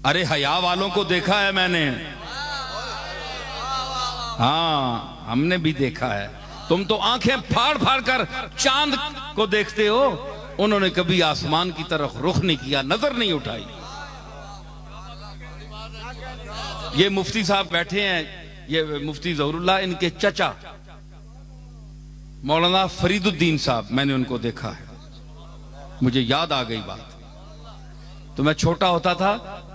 अरे हया वालों को देखा है मैंने, हाँ हमने भी देखा है। तुम तो आंखें फाड़ फाड़ कर चांद को देखते हो, उन्होंने कभी आसमान की तरफ रुख नहीं किया, नजर नहीं उठाई। ये मुफ्ती साहब बैठे हैं, ये मुफ्ती ज़हरुल्लाह, इनके चचा मौलाना फरीदुद्दीन साहब, मैंने उनको देखा है, मुझे याद आ गई बात। तो मैं छोटा होता था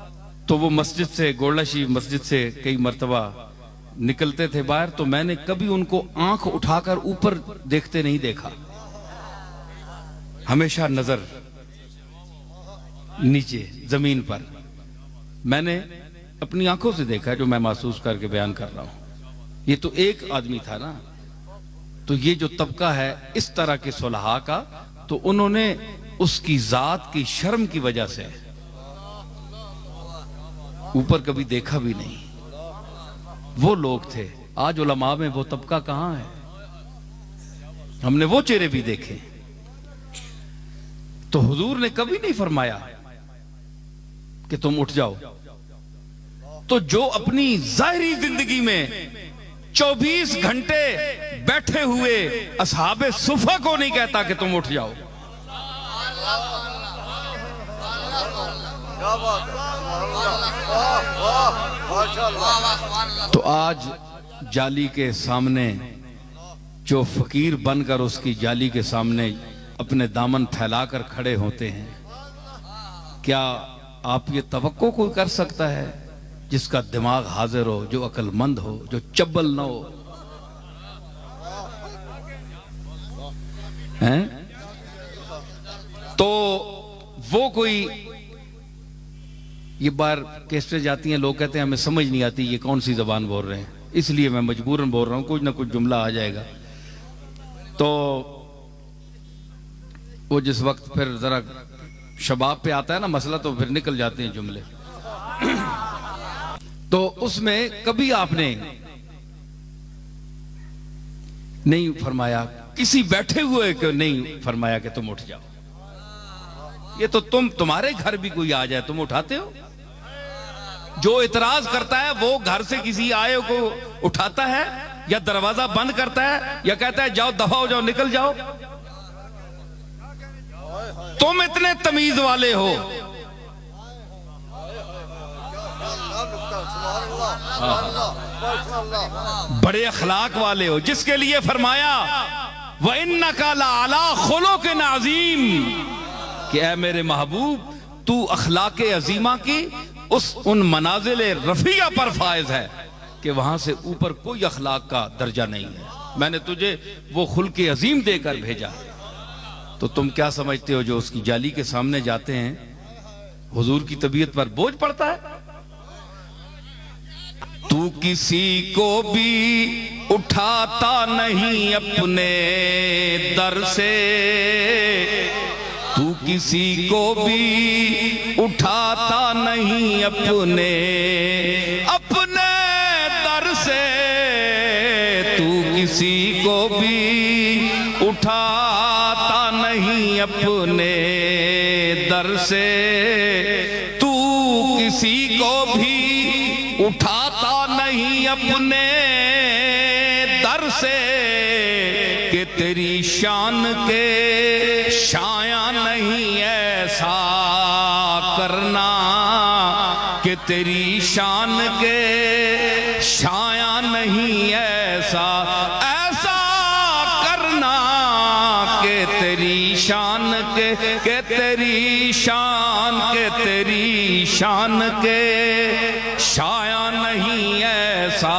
तो वो मस्जिद से, गोलशी मस्जिद से कई मर्तबा निकलते थे बाहर, तो मैंने कभी उनको आंख उठाकर ऊपर देखते नहीं देखा, हमेशा नजर नीचे जमीन पर। मैंने अपनी आंखों से देखा है, जो मैं महसूस करके बयान कर रहा हूं। ये तो एक आदमी था ना, तो ये जो तबका है इस तरह के सुलहा का, तो उन्होंने उसकी जात की शर्म की वजह से ऊपर कभी देखा भी नहीं। वो लोग थे। आज उलमा में वो तबका कहां है? हमने वो चेहरे भी देखे। तो हुजूर ने कभी नहीं फरमाया कि तुम उठ जाओ। तो जो अपनी जाहिरी जिंदगी में 24 घंटे बैठे हुए असहाबे सुफा को नहीं कहता कि तुम उठ जाओ। तो आज जाली के सामने जो फकीर बनकर उसकी जाली के सामने अपने दामन फैलाकर खड़े होते हैं, क्या आप ये तवक्को कोई कर सकता है जिसका दिमाग हाजिर हो, जो अक्लमंद हो, जो चब्बल न हो? हैं? तो वो कोई, ये बार कैसे जाती हैं, लोग कहते हैं हमें समझ नहीं आती ये कौन सी जबान बोल रहे हैं, इसलिए मैं मजबूरन बोल रहा हूं, कुछ ना कुछ जुमला आ जाएगा। तो वो जिस वक्त फिर जरा शबाब पे आता है ना मसला, तो फिर निकल जाते हैं जुमले। तो उसमें कभी आपने नहीं फरमाया, किसी बैठे हुए को नहीं फरमाया कि तुम उठ जाओ। ये तो तुम्हारे घर भी कोई आ जाए तुम उठाते हो? जो इतराज करता है वो घर से किसी आए को उठाता है या दरवाजा बंद करता है या कहता है जाओ दफा हो जाओ, निकल जाओ? तुम इतने तमीज वाले हो, बड़े अखलाक वाले हो, जिसके लिए फरमाया व इन्नका लअला खुलुक़िन अज़ीम, कि ऐ मेरे महबूब तू अखलाके अजीमा की उन मनाजिल रफिया पर फायज है कि वहां से ऊपर कोई अखलाक का दर्जा नहीं है। मैंने तुझे वो खुल्के अजीम देकर भेजा। तो तुम क्या समझते हो जो उसकी जाली के सामने जाते हैं, हुजूर की तबीयत पर बोझ पड़ता है? तू किसी को भी उठाता नहीं अपने दर से, तू किसी को भी उठाता नहीं अपने दर से, तू किसी को भी उठाता नहीं अपने दर से, तू किसी को भी उठाता नहीं अपने दर से, कि तेरी शान के शाया नहीं ऐसा करना, कि तेरी शान के शाया नहीं ऐसा करना, कि तेरी शान के तेरी शान के शाया नहीं ऐसा।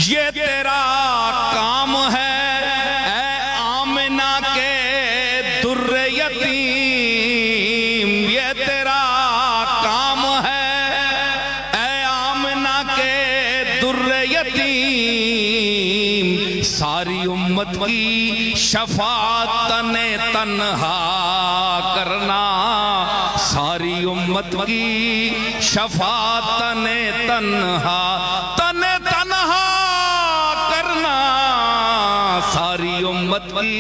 ये तेरा काम है ऐ आमिना के दुर्रे यतीम, ये तेरा काम है ऐ आमिना के दुर्रे यतीम, सारी उम्मत की शफाअत तने तन्हा करना, सारी उम्मत की शफाअत तने तन्हा सारी उम्मत की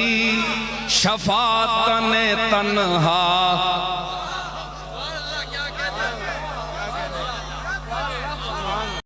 शफातन तन्हा